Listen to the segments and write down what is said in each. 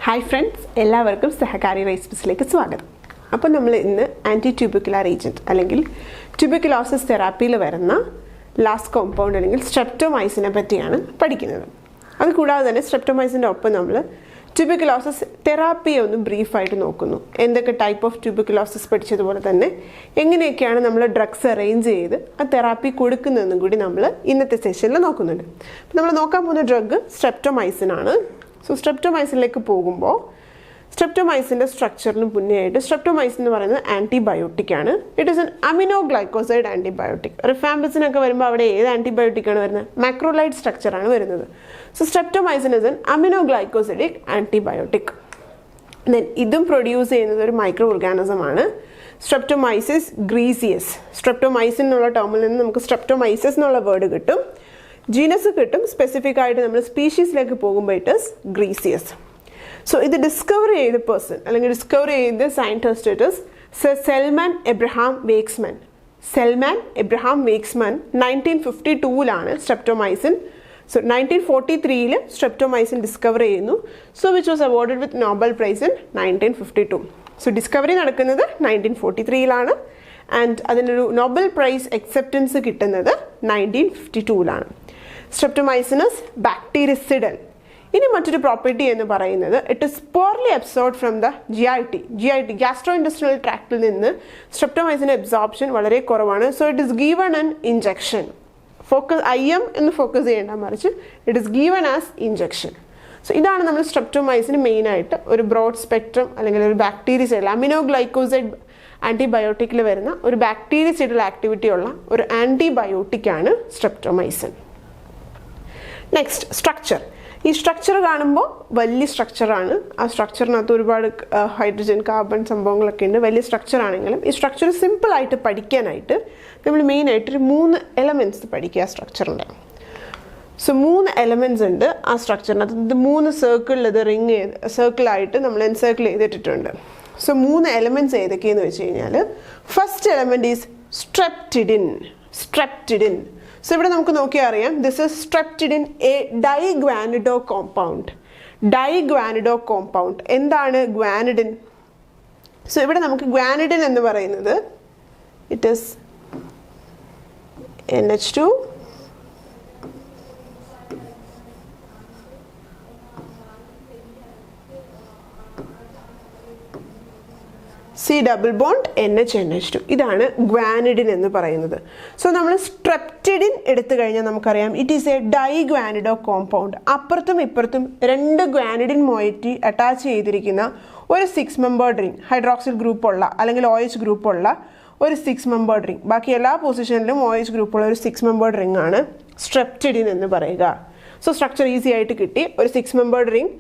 Hi friends, എല്ലാവർക്കും സഹകാരി റെസിപ്പീസിലേക്ക് സ്വാഗതം. അപ്പോൾ നമ്മൾ ഇന്ന് ആന്റി ട്യൂബർക്കുലർ ഏജന്റ് അല്ലെങ്കിൽ ട്യൂബർക്കുലോസിസ് തെറാപ്പിയിൽ വരുന്ന ലാസ്റ്റ് കോമ്പൗണ്ട് അല്ലെങ്കിൽ സ്ട്രെപ്റ്റോമൈസിനെ പറ്റിയാണ് പഠിക്കുന്നത്. അതുകൂടാതെ തന്നെ സ്ട്രെപ്റ്റോമൈസിൻ്റെ ഒപ്പം നമ്മൾ ട്യൂബർക്കുലോസിസ് തെറാപ്പിയെ ഒന്ന് ബ്രീഫായിട്ട് നോക്കുന്നു. എന്തൊക്കെ ടൈപ്പ് ഓഫ് ട്യൂബർക്കുലോസിസ് പഠിച്ചതുപോലെ തന്നെ എങ്ങനെയൊക്കെയാണ് നമ്മൾ ഡ്രഗ്സ് അറേഞ്ച് ചെയ്ത് ആ തെറാപ്പി കൊടുക്കുന്നതെന്നും കൂടി നമ്മൾ ഇന്നത്തെ സെഷനിൽ നോക്കുന്നുണ്ട്. അപ്പോൾ നമ്മൾ നോക്കാൻ പോകുന്ന ഡ്രഗ് സ്ട്രെപ്റ്റോമൈസിൻ ആണ്. സോ സ്ട്രെപ്റ്റോമൈസിനിലേക്ക് പോകുമ്പോൾ സ്ട്രെപ്റ്റോമൈസിൻ്റെ സ്ട്രക്ചറിന് മുന്നേ ആയിട്ട് സ്ട്രെപ്റ്റോമൈസിൻ എന്ന് പറയുന്നത് ആൻറ്റിബയോട്ടിക് ആണ്. It is an amino glycoside antibiotic. റിഫാംബസിനൊക്കെ വരുമ്പോൾ അവിടെ ഏത് ആൻറ്റിബയോട്ടിക് ആണ് വരുന്നത്? മാക്രോലൈഡ് സ്ട്രക്ചറാണ് വരുന്നത്. So streptomycin is an amino glycosidic antibiotic. Then ഇതും പ്രൊഡ്യൂസ് ചെയ്യുന്നത് ഒരു മൈക്രോ ഓർഗാനിസം ആണ്. Streptomyces griseus. സ്ട്രെപ്റ്റോമൈസിൻ എന്നുള്ള ടേമിൽ നിന്ന് നമുക്ക് സ്ട്രെപ്റ്റോമൈസിസ് എന്നുള്ള വേർഡ് കിട്ടും, ജീനസ് കിട്ടും. സ്പെസിഫിക് ആയിട്ട് നമ്മൾ സ്പീഷീസിലേക്ക് പോകുമ്പോൾ ഇറ്റ് ഈസ് ഗ്രീസിയസ്. സോ ഇത് ഡിസ്കവർ ചെയ്ത പേഴ്സൺ അല്ലെങ്കിൽ ഡിസ്കവർ ചെയ്ത scientist it is Selman Abraham Waksman. Selman Abraham Waksman 1952 streptomycin. So 1943 streptomycin discover ചെയ്യുന്നു. So which was awarded with Nobel prize in 1952. So discovery നടക്കുന്നത് 1943 ആൻഡ് അതിനൊരു Nobel prize acceptance കിട്ടുന്നത് 1952. സ്ട്രെപ്റ്റോമൈസിനസ് ബാക്ടീരിസിഡൽ. ഇനി മറ്റൊരു പ്രോപ്പർട്ടി എന്ന് പറയുന്നത് it is poorly absorb from the GIT gastro industrial ട്രാക്റ്റിൽ നിന്ന് സ്ട്രെപ്റ്റോമൈസിൻ്റെ അബ്സോർപ്ഷൻ വളരെ കുറവാണ്. So it is given an injection. IM എന്ന് ഫോക്കസ് ചെയ്യേണ്ട, മറിച്ച് it is given as injection. So ഇതാണ് നമ്മൾ സ്ട്രെപ്റ്റോമൈസിന് മെയിനായിട്ട് ഒരു ബ്രോഡ് സ്പെക്ട്രം അല്ലെങ്കിൽ ഒരു ബാക്ടീരിയസൈഡൽ അമിനോ ഗ്ലൈക്കോസൈഡ് ആൻറ്റിബയോട്ടിക്കിൽ വരുന്ന ഒരു ബാക്ടീരിയസൈഡൽ ആക്ടിവിറ്റി ഉള്ള ഒരു ആൻറ്റിബയോട്ടിക്കാണ് സ്ട്രെപ്റ്റോമൈസിൻ. Next structure. ഈ സ്ട്രക്ചർ കാണുമ്പോൾ വലിയ സ്ട്രക്ചറാണ്. ആ സ്ട്രക്ചറിനകത്ത് ഒരുപാട് ഹൈഡ്രജൻ കാർബൺ സംഭവങ്ങളൊക്കെ ഉണ്ട്. വലിയ സ്ട്രക്ചർ ആണെങ്കിലും ഈ സ്ട്രക്ചർ സിമ്പിളായിട്ട് പഠിക്കാനായിട്ട് നമ്മൾ മെയിനായിട്ടൊരു 3 എലമെൻറ്റ്സ് പഠിക്കുക സ്ട്രക്ചറിൻ്റെ. സോ 3 എലമെൻറ്റ്സ് ഉണ്ട് ആ സ്ട്രക്ചറിനകത്ത്. ഇത് 3 സർക്കിളിൽ ഇത് റിങ് സർക്കിളായിട്ട് നമ്മൾ എൻസർക്കിൾ ചെയ്തിട്ടിട്ടുണ്ട്. സോ 3 എലമെൻറ്റ്സ് ഏതൊക്കെയെന്ന് വെച്ച് കഴിഞ്ഞാൽ ഫസ്റ്റ് എലമെൻറ്റ് ഈസ് സ്ട്രെപ്റ്റിഡിൻ. സോ ഇവിടെ നമുക്ക് നോക്കിയാൽ അറിയാം, ദിസ് ഇസ് സ്ട്രെപ്റ്റിഡിൻ, എ ഡൈഗ്വാനിഡോ കോമ്പൗണ്ട്. എന്താണ് ഗ്വാനിഡിൻ? സോ ഇവിടെ നമുക്ക് ഗ്വാനിഡിൻ എന്ന് പറയുന്നത് it is NH2 C double bond NH2. ഇതാണ് ഗ്വാനിഡിൻ എന്ന് പറയുന്നത്. സോ നമ്മൾ സ്ട്രെപ്റ്റിഡിൻ എടുത്തു കഴിഞ്ഞാൽ നമുക്കറിയാം ഇറ്റ് ഈസ് എ ഡൈഗ്വാനിഡോ കോമ്പൗണ്ട്. അപ്പുറത്തും ഇപ്പുറത്തും 2 ഗ്വാനിഡിൻ മോയിറ്റി അറ്റാച്ച് ചെയ്തിരിക്കുന്ന ഒരു 6 മെമ്പേർഡ് റിംഗ്, ഹൈഡ്രോക്സിൽ ഗ്രൂപ്പുള്ള അല്ലെങ്കിൽ OH ഗ്രൂപ്പുള്ള ഒരു 6 മെമ്പേർഡ് റിംഗ്. ബാക്കി എല്ലാ പൊസിഷനിലും OH ഗ്രൂപ്പുള്ള ഒരു 6 മെമ്പേർഡ് റിംഗ് ആണ് സ്ട്രെപ്റ്റിഡിൻ എന്ന് പറയുക. സോ സ്ട്രക്ചർ ഈസി ആയിട്ട് കിട്ടി. ഒരു 6 മെമ്പേർഡ് റിംഗ്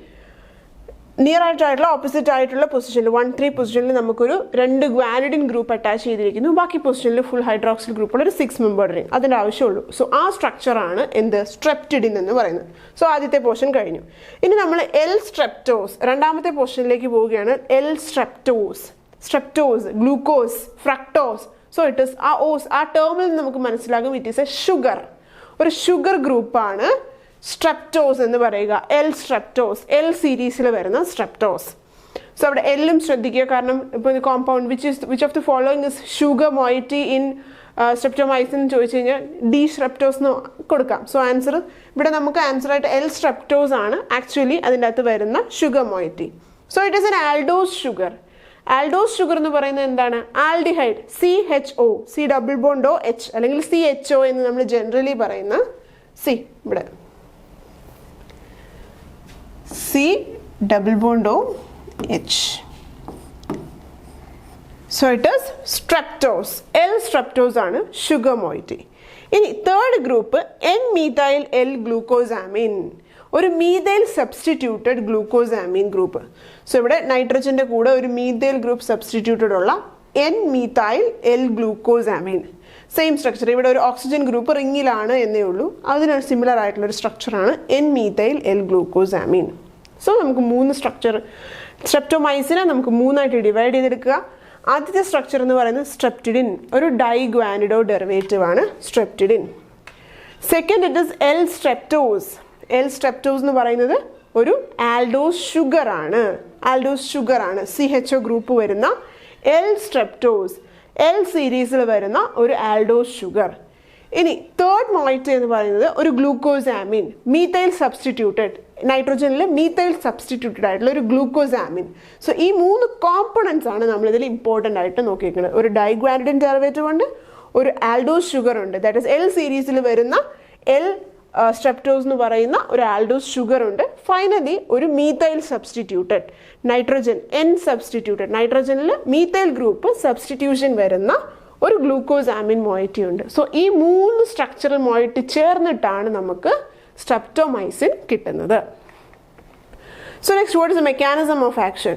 നിയർ ആയിട്ടുള്ള ഓപ്പോസിറ്റ് ആയിട്ടുള്ള പൊസിഷനിൽ 1-3 പൊസിഷനിൽ നമുക്കൊരു 2 ഗ്വാനിഡിൻ ഗ്രൂപ്പ് അറ്റാച്ച് ചെയ്തിരിക്കുന്നു. ബാക്കി പൊസിഷനിൽ ഫുൾ ഹൈഡ്രോക്സിൽ ഗ്രൂപ്പുള്ള ഒരു 6 മെമ്പേർഡ് റിംഗ്. അതിൻ്റെ ആവശ്യമുള്ളൂ. സോ ആ സ്ട്രക്ചറാണ് എന്ത് സ്ട്രെപ്റ്റിഡിൻ എന്ന് പറയുന്നത്. സോ ആദ്യത്തെ പോർഷൻ കഴിഞ്ഞു. ഇനി നമ്മൾ സ്ട്രെപ്റ്റോസ് രണ്ടാമത്തെ പോർഷനിലേക്ക് പോവുകയാണ്. Streptose, glucose, fructose. So it is ആ ടേമിൽ നമുക്ക് മനസ്സിലാകും ഇറ്റ് ഈസ് എ ഷുഗർ. ഒരു ഷുഗർ ഗ്രൂപ്പാണ് സ്ട്രെപ്റ്റോസ് എന്ന് പറയുക. സ്ട്രെപ്റ്റോസ് L സീരീസിൽ വരുന്ന സ്ട്രെപ്റ്റോസ്. സോ അവിടെ എല്ലും ശ്രദ്ധിക്കുക, കാരണം ഇപ്പോൾ compound which of the following is sugar moiety in streptomycin ചോദിച്ചു കഴിഞ്ഞാൽ D സ്ട്രെപ്റ്റോസ് എന്ന് കൊടുക്കാം. സോ ആൻസർ ഇവിടെ നമുക്ക് ആൻസറായിട്ട് സ്ട്രെപ്റ്റോസ് ആണ് ആക്ച്വലി അതിൻ്റെ അകത്ത് വരുന്ന sugar moiety. So it is an aldose sugar എന്ന് പറയുന്നത് എന്താണ്? Aldehyde CHO, C double bond O H അല്ലെങ്കിൽ CHO എന്ന് നമ്മൾ ജനറലി പറയുന്ന ഇവിടെ C double bond OH. So it is streptose. Streptose ആണ് ഷുഗർ മോയിറ്റി. ഇനി തേർഡ് ഗ്രൂപ്പ് N-methyl L-glucosamine, ഒരു മീഥൈൽ സബ്സ്റ്റിറ്റ്യൂട്ടഡ് ഗ്ലൂക്കോസാമീൻ ഗ്രൂപ്പ്. സോ ഇവിടെ നൈട്രജൻ്റെ കൂടെ ഒരു മീഥൈൽ ഗ്രൂപ്പ് സബ്സ്റ്റിറ്റ്യൂട്ടഡ് ഉള്ള N-methyl L-glucosamine. Same structure. ഇവിടെ ഒരു ഓക്സിജൻ ഗ്രൂപ്പ് റിങ്ങിലാണ് എന്നേ ഉള്ളൂ. അതിനൊരു സിമിലർ ആയിട്ടുള്ളൊരു സ്ട്രക്ചറാണ് N-methyl L-glucosamine. സോ നമുക്ക് 3 സ്ട്രക്ചർ സ്ട്രെപ്റ്റോമൈസിനെ നമുക്ക് 3ആയിട്ട് ഡിവൈഡ് ചെയ്തെടുക്കുക. ആദ്യത്തെ സ്ട്രക്ചർ എന്ന് പറയുന്നത് സ്ട്രെപ്റ്റിഡിൻ, ഒരു ഡൈഗ്വാനിഡോ ഡെറിവേറ്റീവ് ആണ് സ്ട്രെപ്റ്റിഡിൻ. സെക്കൻഡ് ഇറ്റ് ഇസ് L-streptose എന്ന് പറയുന്നത് ഒരു ആൽഡോസ് ഷുഗർ ആണ്. CHO ഗ്രൂപ്പ് വരുന്ന L സ്ട്രെപ്റ്റോസ്, L സീരീസിൽ വരുന്ന ഒരു ആൽഡോസ് ഷുഗർ. ഇനി തേർഡ് മോയിറ്റി എന്ന് പറയുന്നത് ഒരു ഗ്ലൂക്കോസാമിൻ, മീത്തൈൽ സബ്സ്റ്റിറ്റ്യൂട്ടഡ്, നൈട്രോജനിൽ മീത്തൈൽ സബ്സ്റ്റിറ്റ്യൂട്ടഡ് ആയിട്ടുള്ള ഒരു ഗ്ലൂക്കോസാമിൻ. സോ ഈ 3 കോമ്പണൻസ് ആണ് നമ്മളിതിൽ ഇമ്പോർട്ടൻ്റ് ആയിട്ട് നോക്കിയിരിക്കുന്നത്. ഒരു ഡൈഗ്വാനിഡിൻ ഡെറിവേറ്റീവ് ഉണ്ട്, ഒരു ആൽഡോസ് ഷുഗർ ഉണ്ട്, ദാറ്റ് ഇസ് L സീരീസിൽ വരുന്ന L സ്ട്രെപ്റ്റോസ് എന്ന് പറയുന്ന ഒരു ആൽഡോസ് ഷുഗർ ഉണ്ട്. ഫൈനലി ഒരു methyl substituted nitrogen N substituted, നൈട്രോജനിൽ മീത്തൈൽ ഗ്രൂപ്പ് സബ്സ്റ്റിറ്റ്യൂഷൻ വരുന്ന ഒരു ഗ്ലൂക്കോസാമിൻ മോയിറ്റി ഉണ്ട്. സോ ഈ 3 സ്ട്രക്ചറൽ മോയിറ്റി ചേർന്നിട്ടാണ് നമുക്ക് സ്ട്രെപ്റ്റോമൈസിൻ കിട്ടുന്നത്. So next, what is the mechanism of action?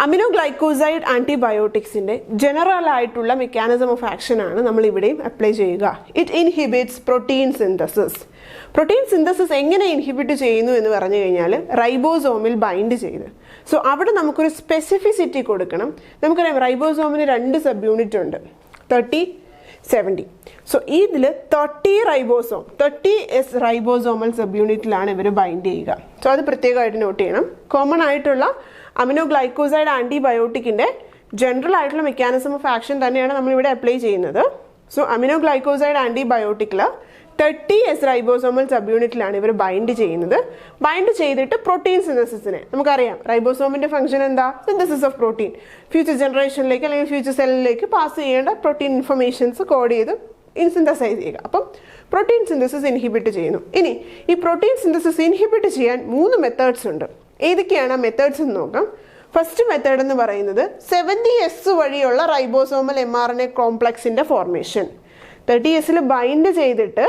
Aminoglycoside ആൻറ്റിബയോട്ടിക്സിൻ്റെ ജനറൽ ആയിട്ടുള്ള മെക്കാനിസം ഓഫ് ആക്ഷൻ ആണ് നമ്മൾ ഇവിടെയും അപ്ലൈ ചെയ്യുക. It inhibits protein synthesis. Protein synthesis എങ്ങനെ ഇൻഹിബിറ്റ് ചെയ്യുന്നു എന്ന് പറഞ്ഞു കഴിഞ്ഞാൽ റൈബോസോമിൽ ബൈൻഡ് ചെയ്ത്. സോ അവിടെ നമുക്കൊരു സ്പെസിഫിസിറ്റി കൊടുക്കണം. നമുക്കറിയാം റൈബോസോമിന് 2 സബ് യൂണിറ്റ് ഉണ്ട്, 30, 70. സോ ഇതിൽ 30S റൈബോസോമൽ സബ് യൂണിറ്റിലാണ് ഇവർ ബൈൻഡ് ചെയ്യുക. സോ അത് പ്രത്യേകമായിട്ട് നോട്ട് ചെയ്യണം. കോമൺ ആയിട്ടുള്ള അമിനോഗ്ലൈക്കോസൈഡ് ആൻറ്റിബയോട്ടിക്കിൻ്റെ ജനറൽ ആയിട്ടുള്ള മെക്കാനിസം ഓഫ് ആക്ഷൻ തന്നെയാണ് നമ്മളിവിടെ അപ്ലൈ ചെയ്യുന്നത്. സോ അമിനോഗ്ലൈക്കോസൈഡ് ആൻറ്റിബയോട്ടിക്കിൽ 30S റൈബോസോമൽ സബ് യൂണിറ്റിലാണ് ഇവർ ബൈൻഡ് ചെയ്യുന്നത്. ബൈൻഡ് ചെയ്തിട്ട് പ്രോട്ടീൻ സിന്തസിസിനെ, നമുക്കറിയാം റൈബോസോമിൻ്റെ ഫംഗ്ഷൻ എന്താ? Synthesis of protein. ഫ്യൂച്ചർ ജനറേഷനിലേക്ക് അല്ലെങ്കിൽ ഫ്യൂച്ചർ സെല്ലിലേക്ക് പാസ് ചെയ്യേണ്ട പ്രോട്ടീൻ ഇൻഫർമേഷൻസ് കോഡ് ചെയ്ത് സിന്തസൈസ് ചെയ്യുക. അപ്പം പ്രോട്ടീൻ സിന്തസിസ് ഇൻഹിബിറ്റ് ചെയ്യുന്നു. ഇനി ഈ പ്രോട്ടീൻ സിന്തസിസ് ഇൻഹിബിറ്റ് ചെയ്യാൻ 3 മെത്തേഡ്സ് ഉണ്ട്. ഏതൊക്കെയാണ് ആ മെത്തേഡ്സ് എന്ന് നോക്കാം. ഫസ്റ്റ് മെത്തേഡ് എന്ന് പറയുന്നത് 70S വഴിയുള്ള റൈബോസോമൽ mRNA കോംപ്ലക്സിൻ്റെ ഫോർമേഷൻ. 30S ബൈൻഡ് ചെയ്തിട്ട്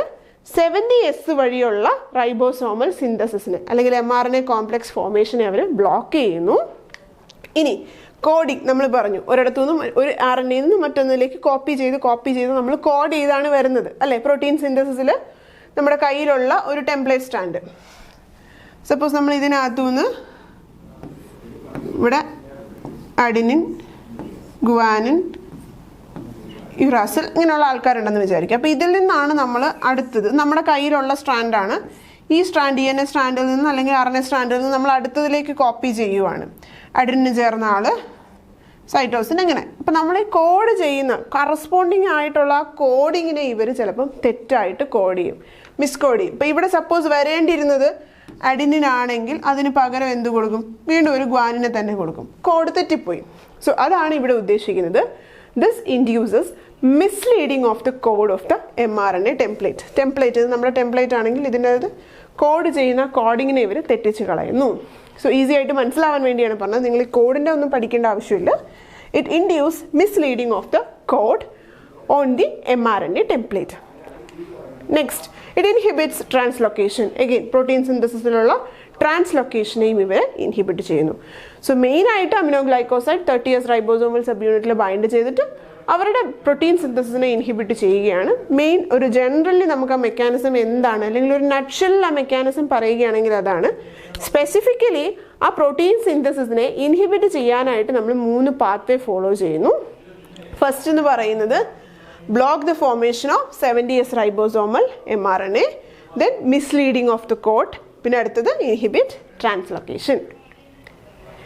70S വഴിയുള്ള റൈബോസോമൽ സിന്തസിസിന് അല്ലെങ്കിൽ mRNA കോംപ്ലക്സ് ഫോർമേഷനെ അവർ ബ്ലോക്ക് ചെയ്യുന്നു. ഇനി കോഡിങ് നമ്മൾ പറഞ്ഞു, ഒരിടത്തു നിന്നും ഒരു RNA നിന്ന് മറ്റൊന്നിലേക്ക് കോപ്പി ചെയ്ത് നമ്മൾ കോഡ് ചെയ്താണ് വരുന്നത് അല്ലേ. പ്രോട്ടീൻ സിന്തസിസിൽ നമ്മുടെ കയ്യിലുള്ള ഒരു ടെംപ്ലേറ്റ് സ്റ്റാൻഡ്, സപ്പോസ് നമ്മൾ ഇതിനകത്തു നിന്ന് ഇവിടെ അഡിനിൻ, ഗുവാനിൻ, യുറാസിൽ ഇങ്ങനെയുള്ള ആൾക്കാരുണ്ടെന്ന് വിചാരിക്കുക. അപ്പോൾ ഇതിൽ നിന്നാണ് നമ്മൾ അടുത്തത്, നമ്മുടെ കയ്യിലുള്ള സ്ട്രാൻഡാണ്. ഈ സ്ട്രാൻഡ് DNA സ്ട്രാൻഡിൽ നിന്ന് അല്ലെങ്കിൽ RNA സ്ട്രാൻഡിൽ നിന്ന് നമ്മൾ അടുത്തതിലേക്ക് കോപ്പി ചെയ്യുവാണ്. അഡിനിന് ചേർന്ന ആൾ സൈറ്റോസിൻ എങ്ങനെ. അപ്പം നമ്മൾ ഈ കോഡ് ചെയ്യുന്ന കറസ്പോണ്ടിങ് ആയിട്ടുള്ള കോഡിങ്ങിനെ ഇവർ ചിലപ്പം തെറ്റായിട്ട് കോഡ് ചെയ്യും, മിസ്കോഡ് ചെയ്യും. ഇപ്പോൾ ഇവിടെ സപ്പോസ് വരേണ്ടിയിരുന്നത് അഡിനിനാണെങ്കിൽ അതിന് പകരം എന്ത് കൊടുക്കും? വീണ്ടും ഒരു ഗ്വാനിനെ തന്നെ കൊടുക്കും. കോഡ് തെറ്റിപ്പോയി. സോ അതാണ് ഇവിടെ ഉദ്ദേശിക്കുന്നത്. This induces misleading of the code of the mRNA template. Template നമ്മുടെ ടെംപ്ലേറ്റ് ആണെങ്കിൽ ഇതിൻ്റെ അത് കോഡ് ചെയ്യുന്ന കോഡിങ്ങിനെ ഇവർ തെറ്റിച്ച് കളയുന്നു. സോ ഈസി ആയിട്ട് മനസ്സിലാവാൻ വേണ്ടിയാണ് പറഞ്ഞത്. നിങ്ങൾ ഈ കോഡിൻ്റെ ഒന്നും പഠിക്കേണ്ട ആവശ്യമില്ല. It induce misleading of the code on the mRNA template. Next, it inhibits translocation. Again protein സിന്തസിസിലുള്ള ട്രാൻസ്ലൊക്കേഷനെയും ഇവർ ഇൻഹിബിറ്റ് ചെയ്യുന്നു. സോ മെയിനായിട്ട് അമിനോഗ്ലൈക്കോസൈഡ് 30S റൈബോസോമൽ സബ് യൂണിറ്റിൽ ബൈൻഡ് ചെയ്തിട്ട് അവരുടെ പ്രോട്ടീൻ സിന്തസിസിനെ ഇൻഹിബിറ്റ് ചെയ്യുകയാണ് മെയിൻ. ഒരു ജനറലി നമുക്ക് ആ മെക്കാനിസം എന്താണ്, അല്ലെങ്കിൽ ഒരു നട്ട്ഷെല്ലിൽ ആ മെക്കാനിസം പറയുകയാണെങ്കിൽ അതാണ്. സ്പെസിഫിക്കലി ആ പ്രോട്ടീൻ സിന്തസിസിനെ ഇൻഹിബിറ്റ് ചെയ്യാനായിട്ട് നമ്മൾ 3 പാത്വേ ഫോളോ ചെയ്യുന്നു. ഫസ്റ്റ് എന്ന് പറയുന്നത് block the formation of 70S ribosomal mRNA, then misleading of the code, പിന്നെ അടുത്തത് inhibit translocation.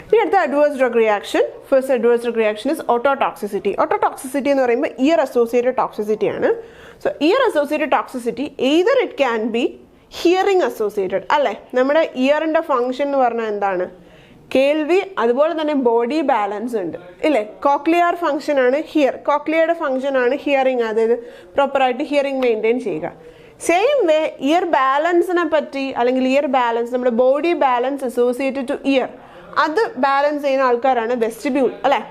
ഇനി അടുത്ത adverse drug reaction. First adverse drug reaction is ototoxicity. Ototoxicity എന്ന് പറയുമ്പോൾ ear associated toxicity ആണ്. So ear associated toxicity either it can be hearing associated അല്ലേ. നമ്മുടെ ഇയറിൻ്റെ function എന്ന് പറഞ്ഞാൽ എന്താണ്? കേൾവി, അതുപോലെ തന്നെ ബോഡി ബാലൻസ് ഉണ്ട് ഇല്ലേ. കോക്ലിയർ ഫംഗ്ഷൻ ആണ് ഹിയർ, കോക്ലിയയുടെ ഫംഗ്ഷൻ ആണ് ഹിയറിങ്, അതായത് പ്രോപ്പറായിട്ട് ഹിയറിങ് മെയിൻറ്റെയിൻ ചെയ്യുക. സെയിം വേ ഇയർ ബാലൻസിനെ പറ്റി, അല്ലെങ്കിൽ ഇയർ ബാലൻസ് നമ്മുടെ body balance associated two year, അത് ബാലൻസ് ചെയ്യുന്ന ആൾക്കാരാണ് വെസ്റ്റിബ്യൂൾ അല്ലേ.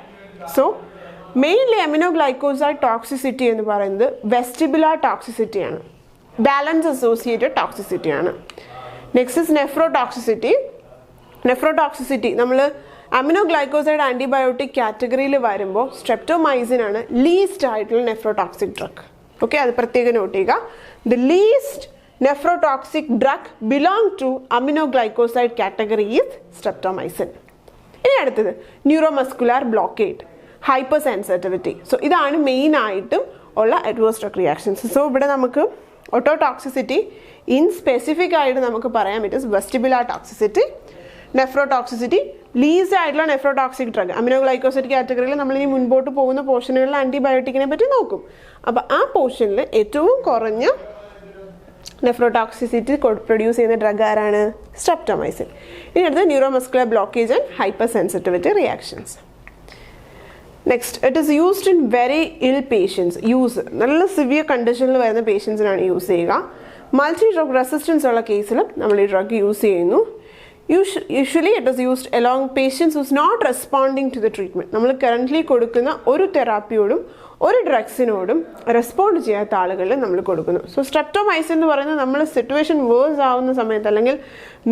സോ മെയിൻലി അമിനോഗ്ലൈക്കോസൈഡ് ടോക്സിസിറ്റി എന്ന് പറയുന്നത് വെസ്റ്റിബുലാർ ടോക്സിസിറ്റിയാണ്, ബാലൻസ് അസോസിയേറ്റഡ് ടോക്സിസിറ്റിയാണ്. Next is nephrotoxicity. നെഫ്രോടോക്സിസിറ്റി നമ്മൾ അമിനോഗ്ലൈക്കോസൈഡ് ആൻറ്റിബയോട്ടിക് കാറ്റഗറിയിൽ വരുമ്പോൾ സ്ട്രെപ്റ്റോമൈസിൻ ആണ് ലീസ്റ്റ് ആയിട്ടുള്ള നെഫ്രോടോക്സിക് ഡ്രഗ്. ഓക്കെ, അത് പ്രത്യേകം നോട്ട് ചെയ്യുക. The least nephrotoxic drug belong to aminoglycoside category is streptomycin. ഇനി അടുത്തത് neuromuscular blockade, hyper sensitivity. So ഇതാണ് മെയിൻ ആയിട്ടും ഉള്ള അഡ്വേഴ്സ് ഡ്രഗ് റിയാക്ഷൻസ്. സോ ഇവിടെ നമുക്ക് Ototoxicity, in specific ആയിട്ട് നമുക്ക് പറയാം it is vestibular toxicity. Nephrotoxicity, least ആയിട്ടുള്ള നെഫ്രോടോക്സിക് ഡ്രഗ് അമിനോഗ്ലൈക്കോസൈഡ് കാറ്റഗറിയിൽ നമ്മൾ ഇനി മുൻപോട്ട് പോകുന്ന പോർഷനുകളിൽ ആൻറ്റിബയോട്ടിക്കിനെ പറ്റി നോക്കും. അപ്പോൾ ആ പോർഷനിൽ ഏറ്റവും കുറഞ്ഞ നെഫ്രോടോക്സിസിറ്റി പ്രൊഡ്യൂസ് ചെയ്യുന്ന ഡ്രഗ് ആരാണ്? സ്ട്രെപ്റ്റോമൈസിൻ. ഇനി അടുത്ത് neuromuscular blockage and hyper sensitivity reactions. Next, it is used in very ill patients. നല്ല സിവിയർ കണ്ടീഷനിൽ വരുന്ന പേഷ്യൻസിനാണ് യൂസ് ചെയ്യുക. മൾട്ടി ഡ്രഗ് റെസിസ്റ്റൻസ് ഉള്ള കേസിലും നമ്മൾ ഈ ഡ്രഗ് യൂസ് ചെയ്യുന്നു. Usually it is used along patients who is not responding to the treatment. നമ്മൾ കറൻ്റ്ലി കൊടുക്കുന്ന ഒരു തെറാപ്പിയോടും ഒരു ഡ്രഗ്സിനോടും റെസ്പോണ്ട് ചെയ്യാത്ത ആളുകളിൽ നമ്മൾ കൊടുക്കുന്നു. സോ സ്ട്രെപ്റ്റോമൈസിൻ എന്ന് പറയുന്നത് നമ്മൾ സിറ്റുവേഷൻ വേഴ്സ് ആവുന്ന സമയത്ത് അല്ലെങ്കിൽ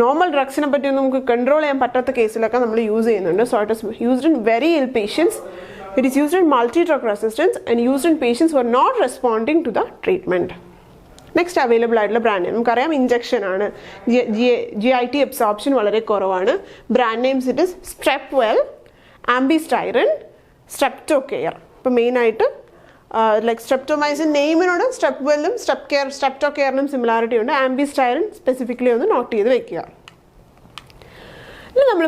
നോർമൽ ഡ്രഗ്സിനെ പറ്റി നമുക്ക് കൺട്രോൾ ചെയ്യാൻ പറ്റാത്ത കേസിലൊക്കെ നമ്മൾ യൂസ് ചെയ്യുന്നുണ്ട്. So it is used in very ill patients. It is used in multi-drug resistance and used in patients who are not responding to the treatment. Next available ആയിട്ടുള്ള ബ്രാൻഡ് നെയിം നമുക്കറിയാം injection ആണ്. GIT absorption വളരെ കുറവാണ്. Brand names it is Strepwell, Ambistryn, Streptocare. ഇപ്പോൾ മെയിനായിട്ട് like streptomycin നെയിമിനോട് സ്ട്രെപ്വെല്ലും സ്ട്രെപ്റ്റോകെയറിനും സിമിലാരിറ്റി ഉണ്ട്. ആംബിസ്റ്റൈറിൻ സ്പെസിഫിക്കലി ഒന്ന് നോട്ട് ചെയ്ത് വെക്കുക. ഇനി നമ്മൾ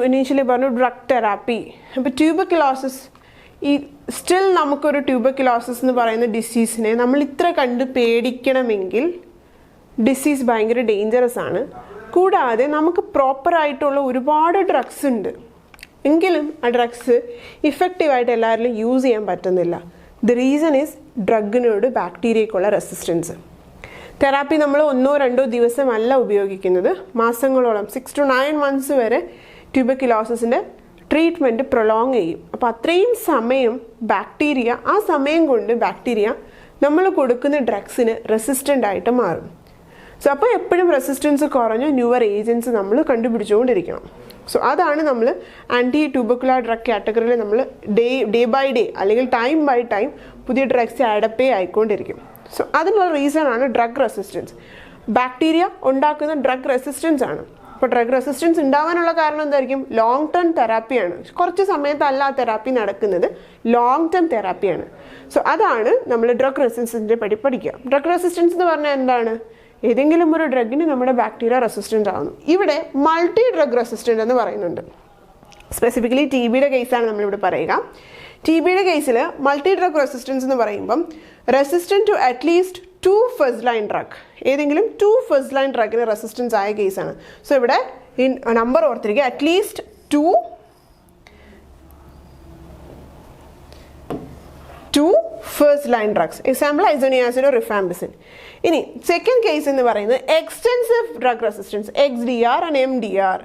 ഇനീഷ്യലി പറഞ്ഞു ഡ്രഗ് തെറാപ്പി. അപ്പോൾ ട്യൂബർക്കുലോസിസ്, ഈ സ്റ്റിൽ നമുക്കൊരു ട്യൂബർക്കുലോസിസ് എന്ന് പറയുന്ന ഡിസീസിനെ നമ്മൾ ഇത്ര കണ്ട് പേടിക്കണമെങ്കിൽ ഡിസീസ് ഭയങ്കര ഡേഞ്ചറസ് ആണ്. കൂടാതെ നമുക്ക് പ്രോപ്പറായിട്ടുള്ള ഒരുപാട് ഡ്രഗ്സ് ഉണ്ട്, എങ്കിലും ആ ഡ്രഗ്സ് ഇഫക്റ്റീവായിട്ട് എല്ലാവരിലും യൂസ് ചെയ്യാൻ പറ്റുന്നില്ല. ദ റീസൺ ഈസ് ഡ്രഗിനോട് ബാക്ടീരിയക്കുള്ള റെസിസ്റ്റൻസ്. തെറാപ്പി നമ്മൾ 1-2 ദിവസമല്ല ഉപയോഗിക്കുന്നത്, മാസങ്ങളോളം 6 to 9 months വരെ ട്യൂബർക്കുലോസിസിൻ്റെ ട്രീറ്റ്മെൻറ്റ് പ്രൊലോങ് ചെയ്യും. അപ്പോൾ അത്രയും സമയം ആ സമയം കൊണ്ട് ബാക്ടീരിയ നമ്മൾ കൊടുക്കുന്ന ഡ്രഗ്സിന് റെസിസ്റ്റൻ്റ് ആയിട്ട് മാറും. സോ അപ്പോൾ എപ്പോഴും റെസിസ്റ്റൻസ് കുറഞ്ഞ ന്യൂവർ ഏജൻസ് നമ്മൾ കണ്ടുപിടിച്ചുകൊണ്ടിരിക്കണം. സോ അതാണ് നമ്മൾ ആൻറ്റി ട്യൂബർക്കുലർ ഡ്രഗ് കാറ്റഗറിയിൽ നമ്മൾ ഡേ ബൈ ഡേ അല്ലെങ്കിൽ ടൈം ബൈ ടൈം പുതിയ ഡ്രഗ്സ് ആഡപ്പ് ആയിക്കൊണ്ടിരിക്കും. സോ അതിനുള്ള റീസൺ ആണ് ഡ്രഗ് റെസിസ്റ്റൻസ്. ബാക്ടീരിയ ഉണ്ടാക്കുന്ന ഡ്രഗ് റെസിസ്റ്റൻസ് ആണ്. അപ്പോൾ ഡ്രഗ് റെസിസ്റ്റൻസ് ഉണ്ടാവാനുള്ള കാരണം എന്തായിരിക്കും? ലോങ് ടേം തെറാപ്പിയാണ്. കുറച്ച് സമയത്തല്ല ആ തെറാപ്പി നടക്കുന്നത്, ലോങ് ടേം തെറാപ്പിയാണ്. സോ അതാണ് നമ്മൾ ഡ്രഗ് റെസിസ്റ്റൻസിൻ്റെ പഠിക്കുക. ഡ്രഗ് റെസിസ്റ്റൻസ് എന്ന് പറഞ്ഞാൽ എന്താണ്? ഏതെങ്കിലും ഒരു ഡ്രഗിന് നമ്മുടെ ബാക്ടീരിയ റെസിസ്റ്റൻ്റ് ആവുന്നു. ഇവിടെ മൾട്ടി ഡ്രഗ് റെസിസ്റ്റൻ്റ് എന്ന് പറയുന്നുണ്ട്. സ്പെസിഫിക്കലി TBയുടെ കേസാണ് നമ്മളിവിടെ പറയുക. TBയുടെ കേസിൽ മൾട്ടി ഡ്രഗ് റെസിസ്റ്റൻസ് എന്ന് പറയുമ്പം resistant to at least 2 first line drug, ഏതെങ്കിലും 2 ഫസ്റ്റ് ലൈൻ ഡ്രഗിന് റെസിസ്റ്റൻസ് ആയ കേസാണ്. സോ ഇവിടെ ഈ നമ്പർ ഓർത്തിരിക്കുക, at least 2 first line drugs. Example ഐസോനിയാസിഡോ റിഫാംപിസിൻ. ഇനി സെക്കൻഡ് കേസ് എന്ന് പറയുന്നത് extensive drug resistance, XDR and MDR.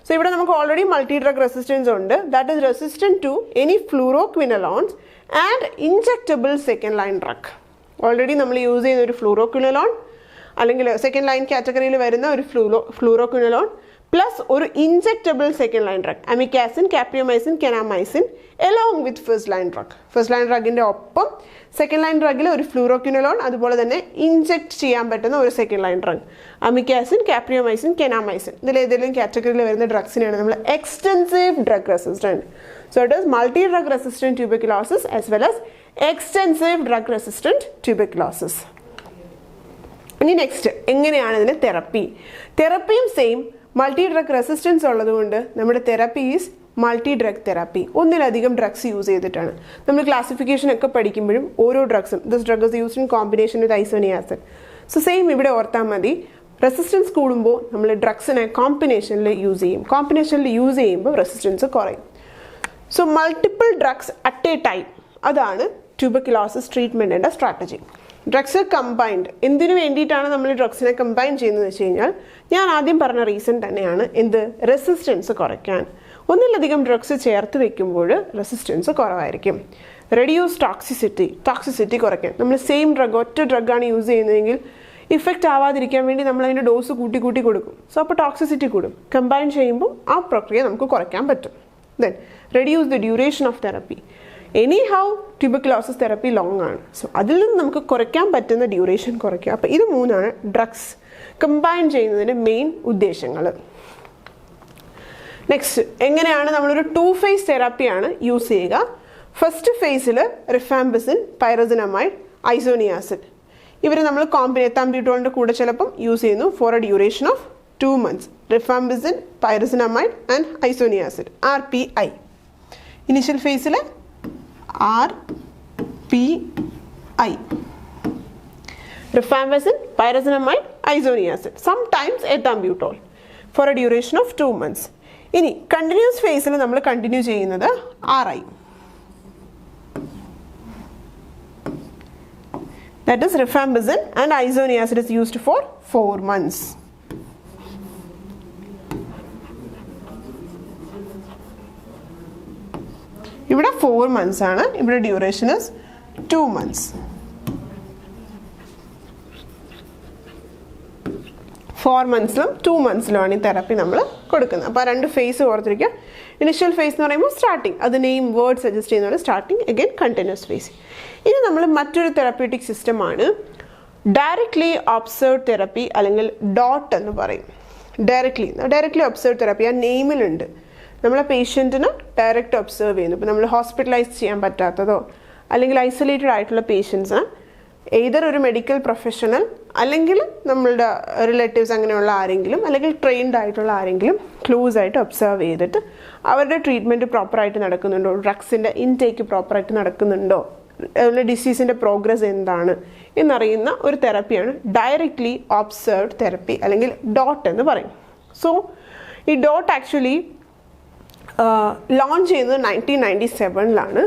So ഇവിടെ നമുക്ക് ഓൾറെഡി മൾട്ടി ഡ്രഗ് റെസിസ്റ്റൻസ് ഉണ്ട്. That is resistant to any fluoroquinolones and injectable second line drug. Already നമ്മൾ use ചെയ്യുന്ന ഒരു ഫ്ലൂറോക്വിനലോൺ അല്ലെങ്കിൽ സെക്കൻഡ് ലൈൻ കാറ്റഗറിയിൽ വരുന്ന ഒരു ഫ്ലൂറോക്വിനലോൺ പ്ലസ് ഒരു injectable second line drug amikacin, capreomycin, kanamycin along with first line drug. First line ഡ്രഗിൻ്റെ ഒപ്പം സെക്കൻഡ് ലൈൻ ഡ്രഗിൽ ഒരു ഫ്ലൂറോക്വിനലോൺ, അതുപോലെ തന്നെ ഇൻജെക്ട് ചെയ്യാൻ പറ്റുന്ന ഒരു second line drug amikacin, capreomycin, kanamycin. ഇതിലേതെങ്കിലും കാറ്റഗറിയിൽ വരുന്ന ഡ്രഗ്സിനെയാണ് നമ്മൾ extensive drug resistant. So it is multi drug resistant tuberculosis as well as extensive drug resistant tuberculosis. ഇനി നെക്സ്റ്റ്, എങ്ങനെയാണ് ഇതിന് തെറപ്പിയും സെയിം മൾട്ടി ഡ്രഗ് റെസിസ്റ്റൻസ് ഉള്ളതുകൊണ്ട് നമ്മുടെ therapy is multi drug therapy. ഒന്നിലധികം ഡ്രഗ്സ് യൂസ് ചെയ്തിട്ടാണ്. നമ്മൾ ക്ലാസിഫിക്കേഷൻ ഒക്കെ പഠിക്കുമ്പോഴും ഓരോ ഡ്രഗ്സും this drug is used in combination with isoniazid. So same ഇവിടെ ഓർത്താൽ മതി, റെസിസ്റ്റൻസ് കൂടുമ്പോൾ നമ്മൾ ഡ്രഗ്സിനെ കോമ്പിനേഷനിൽ യൂസ് ചെയ്യുമ്പോൾ റെസിസ്റ്റൻസ് കുറയും. So multiple drugs at A time, അതാണ് ട്യൂബർക്കുലോസിസ് ട്രീറ്റ്മെൻറ്റിൻ്റെ സ്ട്രാറ്റജി. Drugs combined. എന്തിനു വേണ്ടിയിട്ടാണ് നമ്മൾ ഡ്രഗ്സിനെ കമ്പൈൻ ചെയ്യുന്നത് വെച്ച് കഴിഞ്ഞാൽ ഞാൻ ആദ്യം പറഞ്ഞ റീസൺ തന്നെയാണ്. റെസിസ്റ്റൻസ് കുറയ്ക്കാൻ. ഒന്നിലധികം ഡ്രഗ്സ് ചേർത്ത് വെക്കുമ്പോൾ റെസിസ്റ്റൻസ് കുറവായിരിക്കും. റെഡ്യൂസ് ടോക്സിസിറ്റി കുറയ്ക്കാൻ. നമ്മൾ സെയിം ഡ്രഗ്, ഒറ്റ ഡ്രഗാണ് യൂസ് ചെയ്യുന്നതെങ്കിൽ ഇഫക്റ്റ് ആവാതിരിക്കാൻ വേണ്ടി നമ്മൾ അതിൻ്റെ ഡോസ് കൂട്ടി കൊടുക്കും. സോ അപ്പോൾ ടോക്സിസിറ്റി കൂടും. കമ്പൈൻ ചെയ്യുമ്പോൾ ആ പ്രക്രിയ നമുക്ക് കുറയ്ക്കാൻ പറ്റും. Then reduce the duration of therapy. Anyhow tuberculosis therapy long ആണ്. സോ അതിൽ നിന്ന് നമുക്ക് കുറയ്ക്കാൻ പറ്റുന്ന ഡ്യൂറേഷൻ കുറയ്ക്കുക. അപ്പോൾ ഇത് 3 ഡ്രഗ്സ് കമ്പൈൻ ചെയ്യുന്നതിൻ്റെ മെയിൻ ഉദ്ദേശങ്ങൾ. നെക്സ്റ്റ്, എങ്ങനെയാണ് നമ്മളൊരു 2 phase തെറാപ്പിയാണ് യൂസ് ചെയ്യുക. ഫസ്റ്റ് ഫേസിൽ റിഫാംപിസിൻ, പൈറസിനമൈഡ്, ഐസോനിയാസിൻ. ഇവർ നമ്മൾ എത്താംബ്യൂട്ടോളിൻ്റെ കൂടെ ചിലപ്പം യൂസ് ചെയ്യുന്നു for a duration of 2 months. Rifampicin, pyrazinamide and isoniazid, RPI. Initial phase le RPI. Rifampicin, pyrazinamide, isoniazid. Sometimes ethambutol for a duration of 2 months. ഇനി കണ്ടിന്യൂസ് ഫേസിൽ നമ്മൾ കണ്ടിന്യൂ ചെയ്യുന്നത് RI. That is rifampicin and isoniazid is used for 4 months. ഇവിടെ 4 months ആണ്, ഇവിടെ duration is 2 months. 4 monthsലും 2 monthsലുമാണ് ഈ therapy നമ്മൾ കൊടുക്കുന്നത്. അപ്പോൾ 2 ഫേസ് ഓർത്തിരിക്കുക. ഇനിഷ്യൽ ഫേസ് എന്ന് പറയുമ്പോൾ സ്റ്റാർട്ടിങ്, അത് നെയിം വേർഡ് സജസ്റ്റ് ചെയ്യുന്നത് സ്റ്റാർട്ടിങ്, അഗൈൻ കണ്ടിന്യൂസ് ഫേസ്. ഇനി നമ്മൾ മറ്റൊരു തെറാപ്യൂട്ടിക് സിസ്റ്റമാണ് ഡയറക്ട്ലി ഒബ്സർവ് തെറാപ്പി അല്ലെങ്കിൽ ഡോട്ട് എന്ന് പറയും. ഡയറക്ട്ലി ഒബ്സർവ് തെറാപ്പി ആ നെയിമിലുണ്ട്. നമ്മളെ പേഷ്യൻറ്റിന് ഡയറക്റ്റ് ഒബ്സർവ് ചെയ്യുന്നു. ഇപ്പോൾ നമ്മൾ ഹോസ്പിറ്റലൈസ് ചെയ്യാൻ പറ്റാത്തതോ അല്ലെങ്കിൽ ഐസൊലേറ്റഡ് ആയിട്ടുള്ള പേഷ്യൻസിന് എയ്തർ ഒരു മെഡിക്കൽ പ്രൊഫഷണൽ അല്ലെങ്കിൽ നമ്മളുടെ റിലേറ്റീവ്സ് അങ്ങനെയുള്ള ആരെങ്കിലും അല്ലെങ്കിൽ ട്രെയിൻഡ് ആയിട്ടുള്ള ആരെങ്കിലും ക്ലോസ് ആയിട്ട് ഒബ്സർവ് ചെയ്തിട്ട് അവരുടെ ട്രീറ്റ്മെൻറ്റ് പ്രോപ്പറായിട്ട് നടക്കുന്നുണ്ടോ, ഡ്രഗ്സിൻ്റെ ഇൻടേക്ക് പ്രോപ്പറായിട്ട് നടക്കുന്നുണ്ടോ, അതുപോലെ ഡിസീസിൻ്റെ പ്രോഗ്രസ് എന്താണ് എന്നറിയുന്ന ഒരു തെറാപ്പിയാണ് ഡയറക്ട്ലി ഒബ്സർവ്ഡ് തെറാപ്പി അല്ലെങ്കിൽ ഡോട്ട് എന്ന് പറയും. സോ ഈ ഡോട്ട് ആക്ച്വലി ലോഞ്ച് ചെയ്യുന്നത് 1997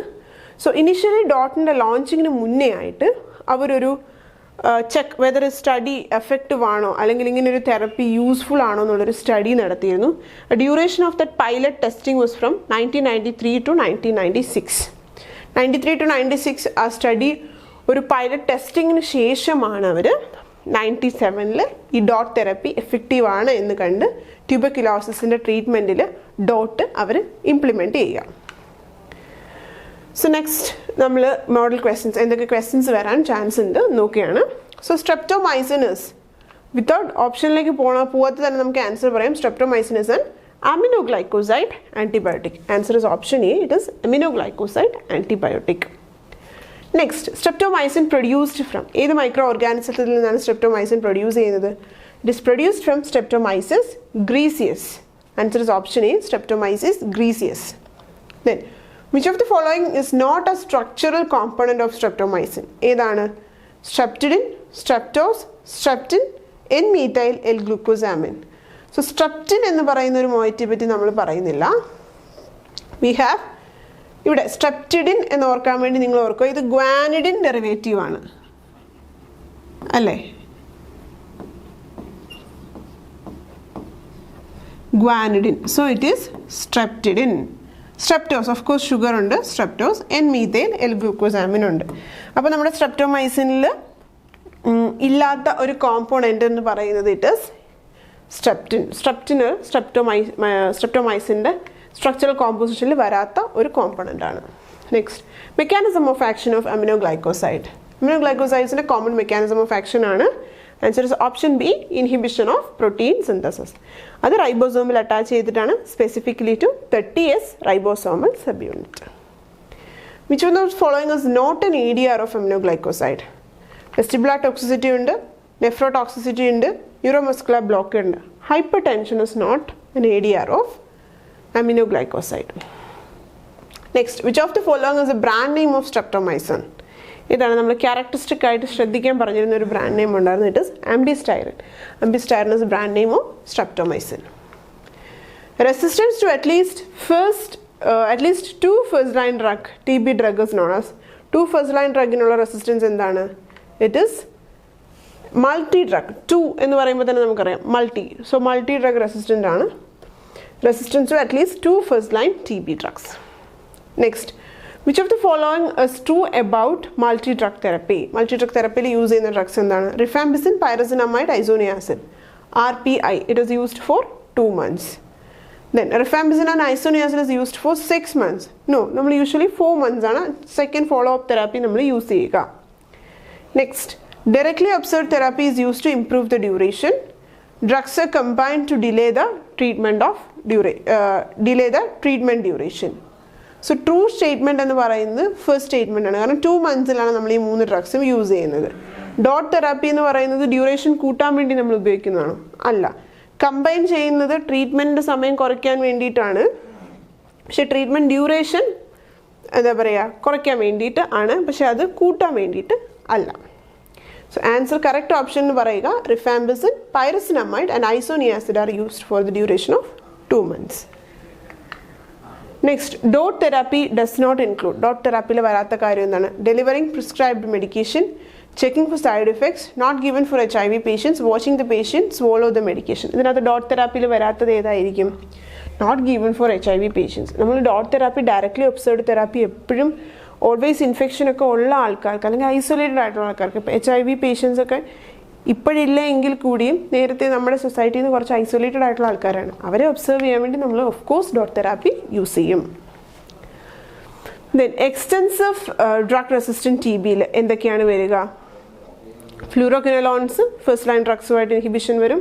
സോ ഇനിഷ്യലി ഡോട്ടിൻ്റെ ലോഞ്ചിങ്ങിന് മുന്നേ ആയിട്ട് അവരൊരു ചെക്ക് വെദർ സ്റ്റഡി എഫക്റ്റീവ് ആണോ അല്ലെങ്കിൽ ഇങ്ങനെ ഒരു തെറപ്പി യൂസ്ഫുൾ ആണോ എന്നുള്ളൊരു സ്റ്റഡി നടത്തിയിരുന്നു. Duration of that pilot testing was from 1993 to 1996. 93 to 96 ആ സ്റ്റഡി ഒരു പൈലറ്റ് ടെസ്റ്റിങ്ങിന് ശേഷമാണ് അവർ 97 ഈ ഡോട്ട് തെറപ്പി എഫക്റ്റീവ് ആണ് എന്ന് കണ്ട് ട്യൂബർക്യുലോസിസിൻ്റെ ട്രീറ്റ്മെൻറ്റിൽ ഡോട്ട് അവർ ഇംപ്ലിമെൻറ്റ് ചെയ്യുക. സോ നെക്സ്റ്റ് നമ്മൾ മോഡൽ ക്വസ്റ്റ്യൻസ്, എന്തൊക്കെ ക്വസ്റ്റ്യൻസ് വരാൻ ചാൻസ് ഉണ്ട് നോക്കുകയാണ്. സോ സ്ട്രെപ്റ്റോമൈസിൻ ഇസ്, വിത്തൗട്ട് ഓപ്ഷനിലേക്ക് പോകാത്ത തന്നെ നമുക്ക് ആൻസർ പറയാം. Streptomycin is an aminoglycoside antibiotic. Answer is option A, it is aminoglycoside antibiotic. Next, streptomycin produced from ഏത് മൈക്രോ ഓർഗാനിസത്തിൽ നിന്നാണ് സ്ട്രെപ്റ്റോമൈസിൻ പ്രൊഡ്യൂസ് ചെയ്യുന്നത്? It is produced from Streptomyces griseus. Answer is option A, Streptomyces griseus. Then, which of the following is not a structural component of streptomycin? ഏതാണ്? Streptidin, streptose, streptin, N-methyl L-glucosamine. So streptin എന്ന് പറയുന്ന ഒരു മോയിറ്റിയെ പറ്റി നമ്മൾ പറയുന്നില്ല. We have ഇവിടെ സ്ട്രെപ്റ്റിഡിൻ എന്ന് ഓർക്കാൻ വേണ്ടി നിങ്ങൾ ഓർക്കുക, ഇത് ഗ്വാനിഡിൻ ഡെറിവേറ്റീവ് ആണ് അല്ലേ? Guanidine. So it is streptidine. Streptose of course sugar ഉണ്ട്, സ്ട്രെപ്റ്റോസ്, N-methyl L-glucosamine ഉണ്ട്. അപ്പോൾ നമ്മുടെ സ്ട്രെപ്റ്റോമൈസിനിൽ ഇല്ലാത്ത ഒരു കോമ്പോണൻ്റ് എന്ന് പറയുന്നത് ഇറ്റ് ഈസ് സ്ട്രെപ്റ്റിൻ. സ്ട്രെപ്റ്റോമൈസിൻ്റെ സ്ട്രക്ചറൽ കോമ്പോസിഷനിൽ വരാത്ത ഒരു കോമ്പണൻ്റ് ആണ്. Next, mechanism of action of aminoglycoside. അമിനോഗ്ലൈക്കോസൈഡ്സിൻ്റെ കോമൺ മെക്കാനിസം ഓഫ് ആക്ഷൻ ആണ്. Answer is option B, inhibition of protein synthesis. അത് റൈബോസോമിൽ അറ്റാച്ച് ചെയ്തിട്ടാണ്, specifically to 30S ribosomal subunit. Which of the following is not an ADR of aminoglycoside? Vestibular toxicity ഉണ്ട്, nephrotoxicity ഉണ്ട്, neuromuscular block ഉണ്ട്. Hypertension is not an ADR of aminoglycoside. Next, which of the following is a brand name of streptomycin? ഇതാണ് നമ്മൾ characteristic ആയിട്ട് ശ്രദ്ധിക്കാൻ പറഞ്ഞിരുന്ന ഒരു brand name ഉണ്ടായിരുന്നു. It is Ambistryn. Ambistryn is brand name of streptomycin. Resistance to at least 2 first line drug, TB drug is known as 2 first line ഡ്രഗിനുള്ള resistance എന്താണ്? It is multi drug. 2 എന്ന് പറയുമ്പോൾ തന്നെ നമുക്കറിയാം multi. So multi drug resistant ആണ്. Resistance to at least 2 first line TB drugs. Next, which of the following is true about multi drug therapy? Multi drug തെറപ്പിയിൽ use ചെയ്യുന്ന drugs എന്താണ്? Rifampicin, pyrazinamide, isoniazid, RPI. It is used for 2 months. Then rifampicin and isoniazid is used for 6 months. No, നമ്മൾ usually 4 months ആണ് second follow up therapy നമ്മൾ use ചെയ്യുക. Next, directly observed therapy is used to improve the duration. Drugs are combined to delay the treatment duration. So true statement എന്ന് പറയുന്നത് first statement ആണ്. കാരണം 2 monthsലാണ് നമ്മൾ ഈ 3 ഡ്രഗ്സും യൂസ് ചെയ്യുന്നത്. ഡോട്ട് തെറാപ്പി എന്ന് പറയുന്നത് ഡ്യൂറേഷൻ കൂട്ടാൻ വേണ്ടി നമ്മൾ ഉപയോഗിക്കുന്നതാണോ? അല്ല. കമ്പൈൻ ചെയ്യുന്നത് ട്രീറ്റ്മെൻറ്റിൻ്റെ സമയം കുറയ്ക്കാൻ വേണ്ടിയിട്ടാണ്. പക്ഷേ ട്രീറ്റ്മെൻറ്റ് ഡ്യൂറേഷൻ എന്താ പറയുക കുറയ്ക്കാൻ വേണ്ടിയിട്ട് ആണ്, പക്ഷെ അത് കൂട്ടാൻ വേണ്ടിയിട്ട് അല്ല. സോ ആൻസർ കറക്റ്റ് ഓപ്ഷൻ എന്ന് പറയുക rifampicin, pyrazinamide and isoniazid are used for the duration of 2 months. Next, DOT therapy does not include. DOT തെറാപ്പിയിൽ വരാത്ത കാര്യം എന്താണ്? Delivering prescribed medication, checking for side effects, not given for HIV patients, watching the patient swallow the medication. ഇതിനകത്ത് DOT തെറാപ്പിയിൽ വരാത്തത് ഏതായിരിക്കും? Not given for HIV patients. നമ്മൾ DOT therapy directly observed therapy എപ്പോഴും ഓൾവേസ് ഇൻഫെക്ഷനൊക്കെ ഉള്ള ആൾക്കാർക്ക് അല്ലെങ്കിൽ ഐസൊലേറ്റഡ് ആയിട്ടുള്ള ആൾക്കാർക്ക്, ഇപ്പോൾ HIV പേഷ്യൻസ് ഒക്കെ ഇപ്പോഴില്ല എങ്കിൽ കൂടിയും നേരത്തെ നമ്മുടെ സൊസൈറ്റിയിൽ നിന്ന് കുറച്ച് ഐസൊലേറ്റഡ് ആയിട്ടുള്ള ആൾക്കാരാണ്. അവരെ ഒബ്സർവ് ചെയ്യാൻ വേണ്ടി നമ്മൾ of course DOT therapy use ചെയ്യും. ദെൻ എക്സ്റ്റെൻസീവ് ഡ്രഗ് റെസിസ്റ്റൻറ്റ് TBയിൽ എന്തൊക്കെയാണ് വരിക? ഫ്ലൂറോക്വിനോലോൺസ് ഫസ്റ്റ് ലൈൻ ഡ്രഗ്സുമായിട്ട് ഇൻഹിബിഷൻ വരും.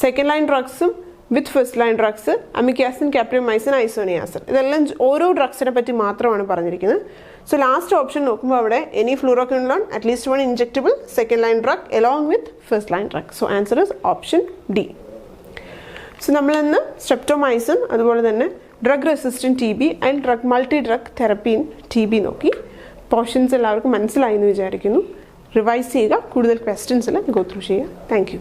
സെക്കൻഡ് ലൈൻ ഡ്രഗ്സും with first line drugs amikacin, capreomycin, isoniazid. ഇതെല്ലാം ഓരോ ഡ്രഗ്സിനെ പറ്റി മാത്രമാണ് പറഞ്ഞിരിക്കുന്നത്. സോ ലാസ്റ്റ് ഓപ്ഷൻ നോക്കുമ്പോൾ അവിടെ any fluoroquinolone, at least 1 injectable second line drug along with first line drug. So answer is option D. So നമ്മളിന്ന് സ്ട്രെപ്റ്റോമൈസിൻ അതുപോലെ തന്നെ drug resistant TB and drug multi drug therapy in TB നോക്കി. Portions എല്ലാവർക്കും മനസ്സിലായി എന്ന് വിചാരിക്കുന്നു. റിവൈസ് ചെയ്യുക, കൂടുതൽ ക്വസ്റ്റ്യൻസിൽ ഗോ ത്രൂ ചെയ്യുക. Thank U.